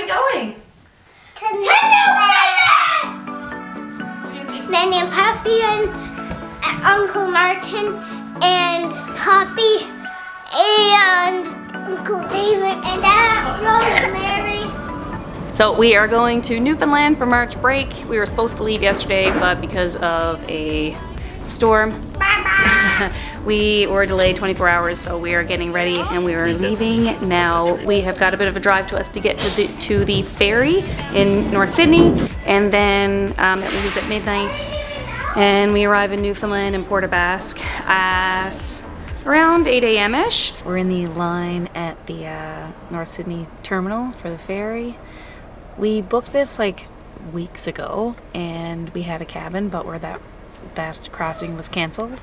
going? To Newfoundland! Nanny and Pappy and Uncle Martin and Poppy and Uncle David and Aunt Rosemary. So we are going to Newfoundland for March break. We were supposed to leave yesterday, but because of a storm, we were delayed 24 hours, so we are getting ready and we are leaving now. We have got a bit of a drive to us to get to the ferry in North Sydney, and then it leaves at midnight, and we arrive in Newfoundland in Port aux Basques at around 8 a.m.-ish. We're in the line at the North Sydney terminal for the ferry. We booked this like weeks ago, and we had a cabin, but where that crossing was cancelled.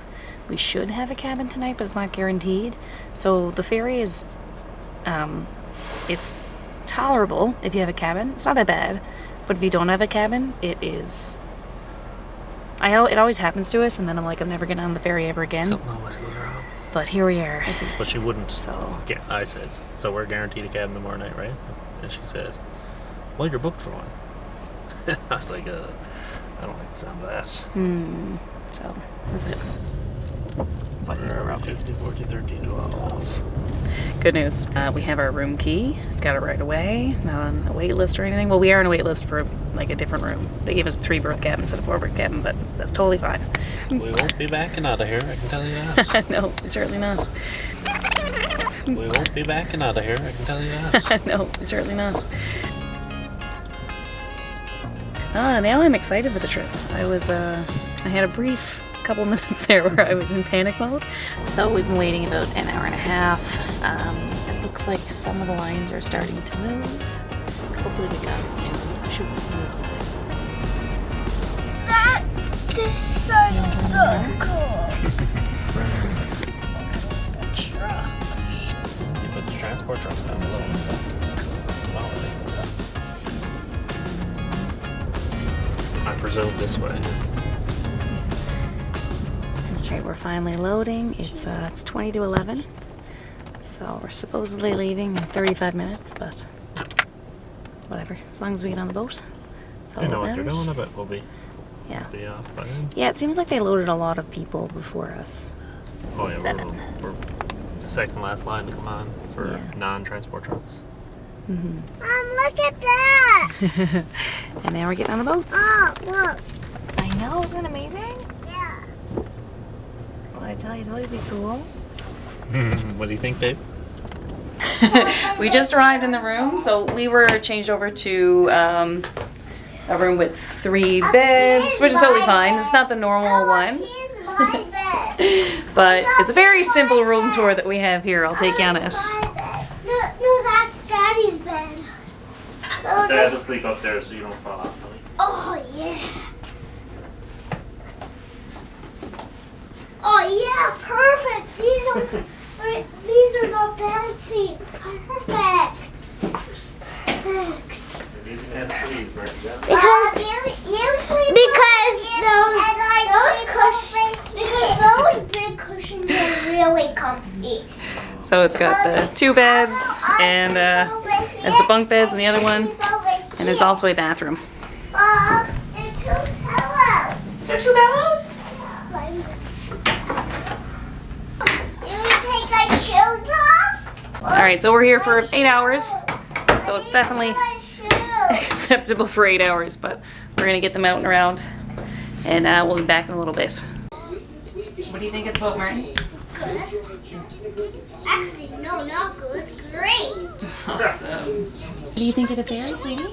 We should have a cabin tonight, but it's not guaranteed. So the ferry is, it's tolerable if you have a cabin. It's not that bad, but if you don't have a cabin, it is. It always happens to us, and then I'm like, I'm never getting on the ferry ever again. Something always goes wrong. But here we are. But she wouldn't. So I said, so we're guaranteed a cabin tomorrow night, right? And she said, well, you're booked for one. I was like, I don't like the sound of that. So that's it. What is around 15, 14, 13, 12. Good news. We have our room key. Got it right away. Not on a wait list or anything. Well, we are on a wait list for like a different room. They gave us a 3-berth cabin instead of 4-berth cabin, but that's totally fine. We won't be backing out of here, I can tell you that. No, certainly not. We won't be backing out of here, I can tell you that. No, certainly not. Now I'm excited for the trip. I had a brief couple minutes there where I was in panic mode. So we've been waiting about an hour and a half. It looks like some of the lines are starting to move. Hopefully we got it soon. We should move on soon. This side is so cool. Truck. You put the transport trucks down below. I presume this way. Okay, we're finally loading. It's 20 to 11. So we're supposedly leaving in 35 minutes, but whatever. As long as we get on the boat. That's all You know that what they're matters. doing, I bet we'll be off by then. Yeah, it seems like they loaded a lot of people before us. Oh yeah, 7. we're the second last line to come on for Yeah. non-transport trucks. Look at that! And now we're getting on the boats. Oh, look. I know, isn't it amazing? Yeah. What I tell you, it'd be cool. What do you think, babe? We just arrived in the room, so we were changed over to a room with 3 beds, which is totally fine. It's not the normal one. Here's my bed. But it's a very simple room tour that we have here. I'll take you on it. No, that's Daddy's bed. Dad's asleep up there, so you don't fall off. Oh, yeah. Oh, yeah, perfect. These are not bouncy. Perfect. Because those big cushions are really comfy. So it's got the 2 beds, and there's the bunk beds in the other one, and there's also a bathroom. There's 2 pillows. Is there 2 pillows? You take our shoes off? Alright, so we're here for 8 hours, so it's definitely Shoes. acceptable for 8 hours, but we're going to get them out and around, and we'll be back in a little bit. What do you think of the boat, Martin? Actually, no, not good. Great. Awesome. What do you think of the ferry, sweetie?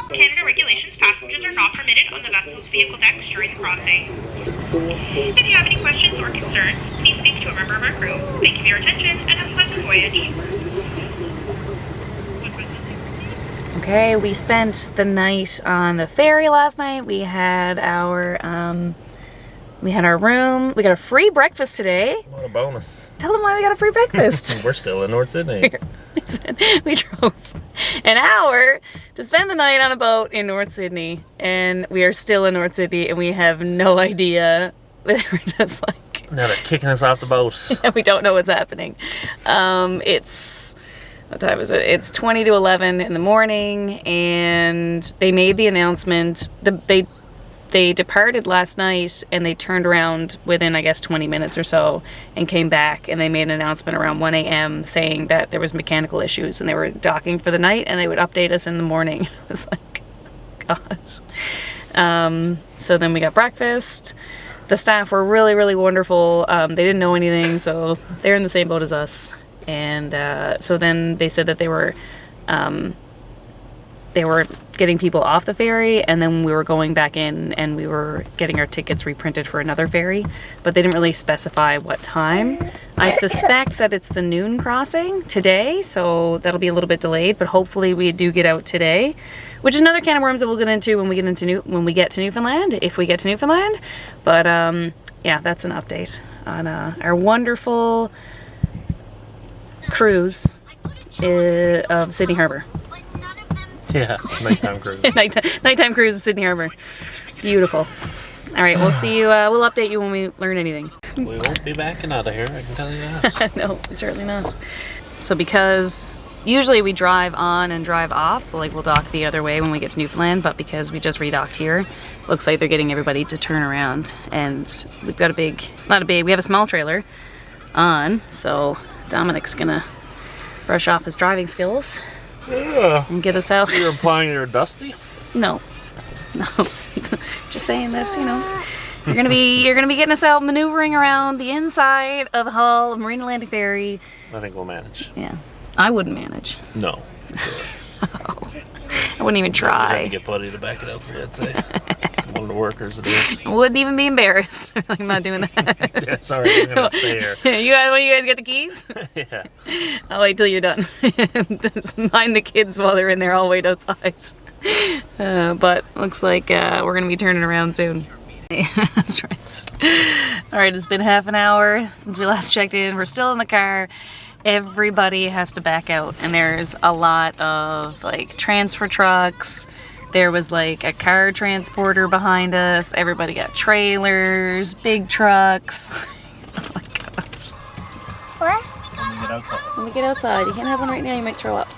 Canada regulations, passengers are not permitted on the vessel's vehicle decks during the crossing. If you have any questions or concerns, please speak to a member of our crew. Thank you for your attention and have a pleasant voyage. Okay, we spent the night on the ferry last night. We had our We had our room. We got a free breakfast today. What a bonus. Tell them why we got a free breakfast. We're still in North Sydney. We drove an hour to spend the night on a boat in North Sydney, and we are still in North Sydney, and we have no idea. We're just like... Now they're kicking us off the boat. We don't know what's happening. It's... What time is it? It's 20 to 11 in the morning, and they made the announcement. They departed last night, and they turned around within, I guess, 20 minutes or so and came back, and they made an announcement around 1 a.m. saying that there was mechanical issues, and they were docking for the night, and they would update us in the morning. I was like, God. So then we got breakfast. The staff were really, really wonderful. They didn't know anything, so they're in the same boat as us. And so then they said that they were getting people off the ferry, and then we were going back in and we were getting our tickets reprinted for another ferry, but they didn't really specify what time. I suspect that it's the noon crossing today, so that'll be a little bit delayed, but hopefully we do get out today, which is another can of worms that we'll get into when we get to Newfoundland, if we get to Newfoundland. But yeah, that's an update on our wonderful cruise of Sydney Harbour. Yeah, nighttime cruise. Nighttime cruise of Sydney Harbour. Beautiful. All right, we'll see you. We'll update you when we learn anything. We won't be backing out of here, I can tell you that. No, certainly not. So because usually we drive on and drive off, like we'll dock the other way when we get to Newfoundland, but because we just redocked here, looks like they're getting everybody to turn around. And we've got we have a small trailer on, so Dominic's gonna brush off his driving skills. Yeah. And get us out. You're implying you're dusty? No. Just saying this, you're gonna be getting us out maneuvering around the inside of the hull of Marine Atlantic Ferry. I think we'll manage. Yeah. I wouldn't manage. No. I wouldn't even try. I'd have to get Buddy to back it up for you, I'd say. It's one of the workers to do it. I wouldn't even be embarrassed. I'm not doing that. Yeah, sorry, I'm gonna stay here. When you guys get the keys? Yeah. I'll wait till you're done. Just mind the kids while they're in there. I'll wait outside. But looks like we're going to be turning around soon. That's right. All right, it's been half an hour since we last checked in. We're still in the car. Everybody has to back out, and there's a lot of like transfer trucks. There was like a car transporter behind us. Everybody got trailers, big trucks. Oh my gosh. What? When we get outside. When we get outside, you can't have one right now, you might throw up.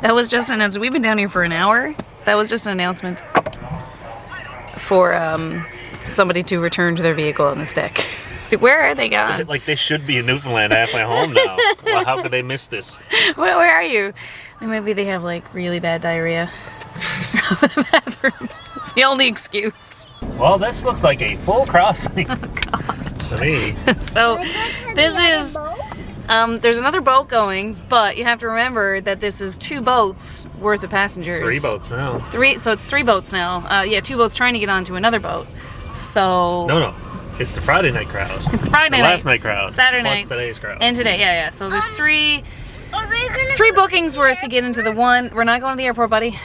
That was just an announcement. We've been down here for an hour. That was just an announcement for somebody to return to their vehicle on this deck. Where are they gone? Like they should be in Newfoundland halfway home now. Well, how could they miss this? Where are you? Maybe they have like really bad diarrhea. The bathroom. It's the only excuse. Well, this looks like a full crossing. Oh, God. To me. So this is... there's another boat going, but you have to remember that this is 2 boats worth of passengers. 3 boats now. So it's 3 boats now. Yeah, 2 boats trying to get onto another boat. So... No. It's the Friday night crowd. It's Friday night. Last night crowd. Saturday plus night. Today's crowd. And today, yeah. So there's 3 bookings worth to get into the one. We're not going to the airport, buddy.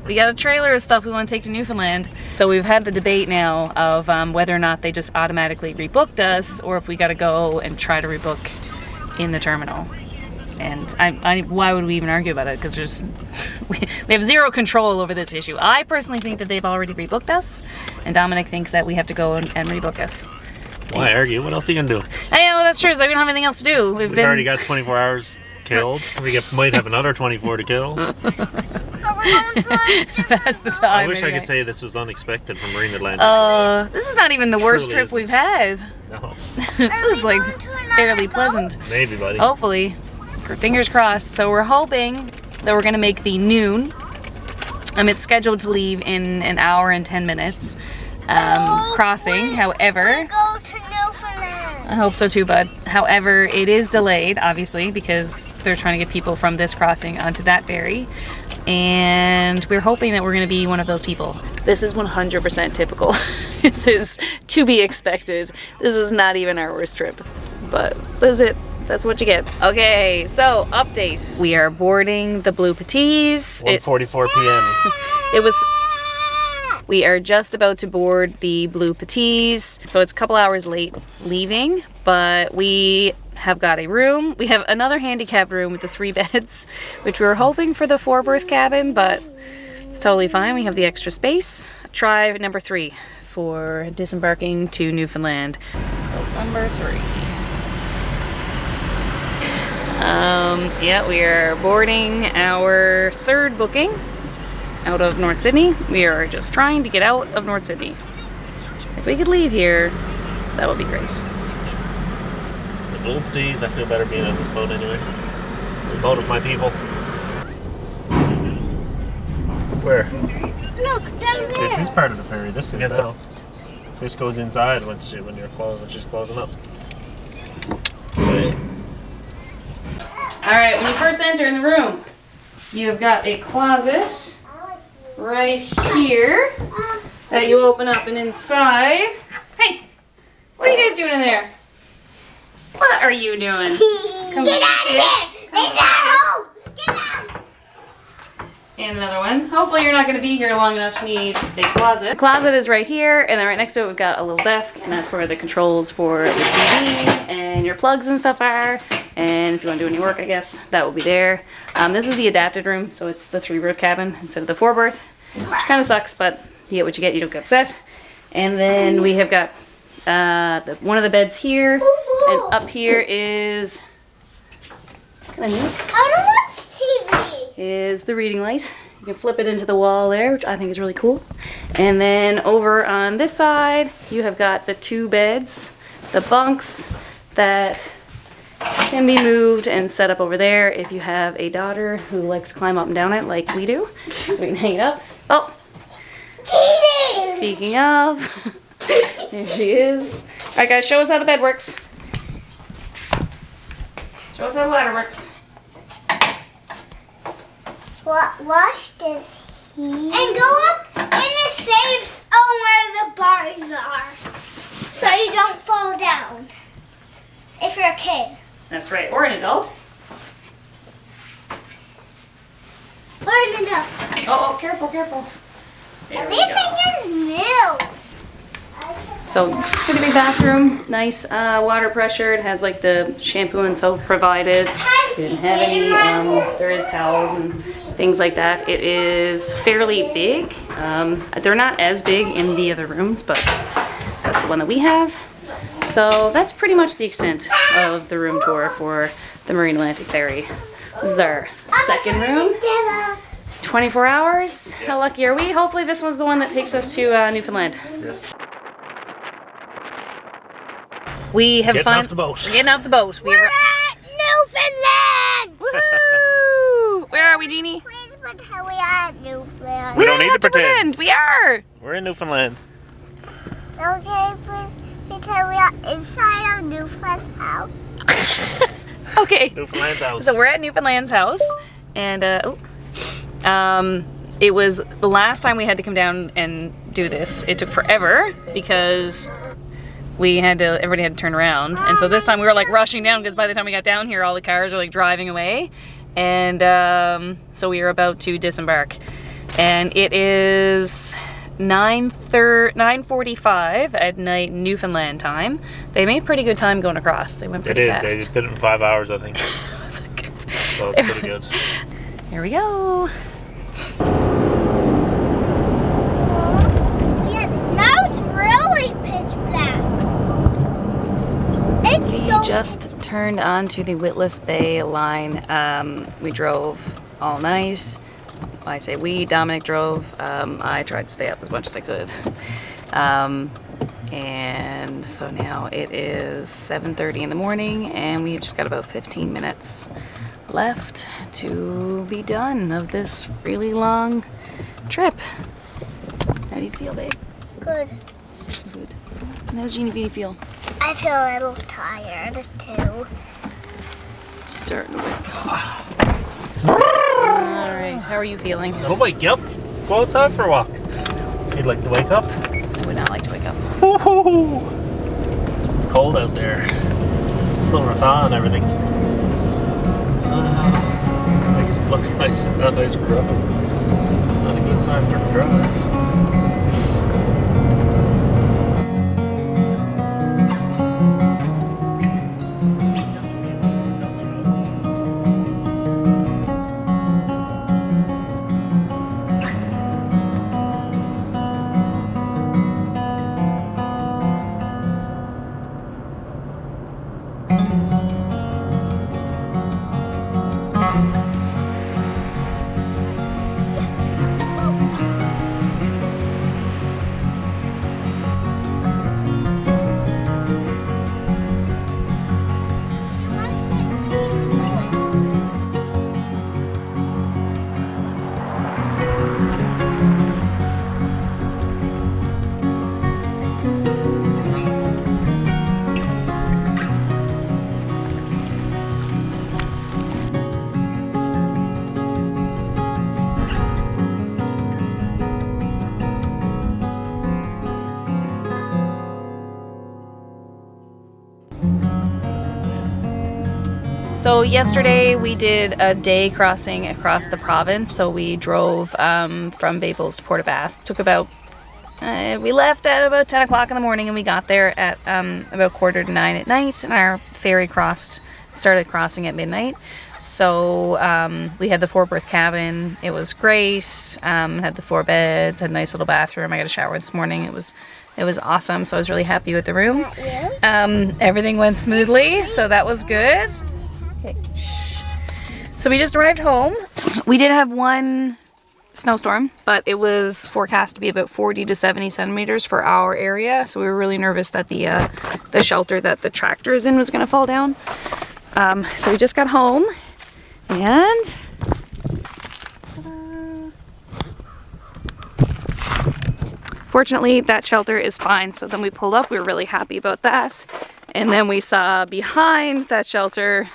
We got a trailer of stuff we want to take to Newfoundland. So we've had the debate now of whether or not they just automatically rebooked us, or if we got to go and try to rebook in the terminal. And why would we even argue about it? Because we have zero control over this issue. I personally think that they've already rebooked us, and Dominic thinks that we have to go and rebook us. Why argue? What else are you gonna do? Hey, well, that's true. So we don't have anything else to do. We've already got 24 hours killed. Might have another 24 to kill. That's the time. I wish I could tell you this was unexpected from Marine Atlantic. This is not even the worst trip we've had. No. This is like fairly pleasant. Maybe, buddy. Hopefully. Fingers crossed. So we're hoping that we're going to make the noon. It's scheduled to leave in an hour and 10 minutes. Crossing, however... Go to Newfoundland. I hope so too, bud. However, it is delayed, obviously, because they're trying to get people from this crossing onto that ferry. And we're hoping that we're going to be one of those people. This is 100% typical. This is to be expected. This is not even our worst trip. But this is it. that's what you get. Okay, so update. We are boarding the Blue Petits. 1:44 p.m. It was... We are just about to board the Blue Petits, so it's a couple hours late leaving, but we have got a room. We have another handicapped room with the 3 beds, which we were hoping for the 4-berth cabin, but it's totally fine. We have the extra space. Try number 3 for disembarking to Newfoundland. Number 3. Yeah, we are boarding our 3rd booking out of North Sydney. We are just trying to get out of North Sydney. If we could leave here, that would be great. The Blue Petits, I feel better being on this boat anyway. The boat of my people. Where? Look, down there. This is part of the ferry. This is now. This goes inside when she's closing up. Okay. Alright, when you first enter in the room, you have got a closet right here that you open up, and inside... Hey! What are you guys doing in there? What are you doing? Come Get out of here! It's our home! Get out! And another one. Hopefully you're not going to be here long enough to need a closet. The closet is right here, and then right next to it we've got a little desk, and that's where the controls for the TV and your plugs and stuff are. And if you want to do any work, I guess, that will be there. This is the adapted room, so it's the 3-berth cabin instead of the 4-berth, which kind of sucks, but you get what you get, you don't get upset. And then we have got one of the beds here, and up here is, kind of neat, I want to watch TV. is the reading light. You can flip it into the wall there, which I think is really cool. And then over on this side, you have got the 2 beds, the bunks that can be moved and set up over there if you have a daughter who likes to climb up and down it like we do. So we can hang it up. Oh! TV! Speaking of, there she is. Alright guys, show us how the bed works. Show us how the ladder works. Wash this here. And go up in the safe where the bars are. So you don't fall down. If you're a kid. That's right, or an adult. Or an adult. Oh, careful, careful. There we go. Everything is new. So, pretty big bathroom, nice water pressure. It has like the shampoo and soap provided. Didn't have any, there is towels and things like that. It is fairly big. They're not as big in the other rooms, but that's the one that we have. So that's pretty much the extent of the room tour for the Marine Atlantic Ferry. This is our second room. 24 hours. How lucky are we? Hopefully this one's the one that takes us to Newfoundland. Yes. We have Getting off the boat. We're getting off the boat. We're at Newfoundland! Woohoo! Where are we, Jeannie? Please pretend we are at Newfoundland. We don't need to pretend. We are! We're in Newfoundland. Okay, please pretend we are inside of Newfoundland's house. Okay. Newfoundland's house. So we're at Newfoundland's house, and it was the last time we had to come down and do this. It took forever because everybody had to turn around, and so this time we were like rushing down because by the time we got down here, all the cars were like driving away, and so we are about to disembark, and it is 9:45 at night Newfoundland time. They made pretty good time going across. They went pretty fast. They did it in 5 hours, I think. So it's pretty good. Here we go. Now it's really pitch black. It's We so just turned onto the Witless Bay line. We drove all night. I say we, Dominic drove. I tried to stay up as much as I could. And so now it is 7:30 in the morning, and we've just got about 15 minutes left to be done of this really long trip. How do you feel, babe? good. Good. And how's Jeannie Beanie feel? I feel a little tired too. It's starting to wake up. Alright, how are you feeling? Go wake up. Go outside for a walk. You'd like to wake up? I would not like to wake up. Woo-hoo. It's cold out there. Silver thaw and everything. I guess it looks nice. It's not nice for driving. Not a good sign for the drive. So yesterday we did a day crossing across the province. So we drove from Babels to Port aux Basques. Took about, we left at about 10 o'clock in the morning and we got there at about 8:45 at night, and our ferry started crossing at midnight. So we had the 4-berth cabin. It was great. Had the 4 beds, had a nice little bathroom. I got a shower this morning. It was awesome. So I was really happy with the room. Everything went smoothly, so that was good. Okay. So we just arrived home. We did have one snowstorm, but it was forecast to be about 40 to 70 centimeters for our area. So we were really nervous that the shelter that the tractor is in was going to fall down. So we just got home, and fortunately that shelter is fine. So then we pulled up. We were really happy about that. And then we saw behind that shelter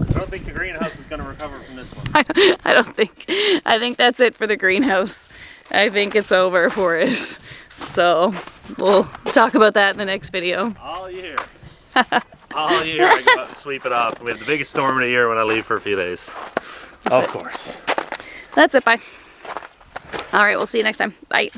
I don't think the greenhouse is going to recover from this one. I don't think. I think that's it for the greenhouse. I think it's over for it. So we'll talk about that in the next video. All year. All year I go out and sweep it off. We have the biggest storm of the year when I leave for a few days. Of course. That's it. Bye. All right. We'll see you next time. Bye.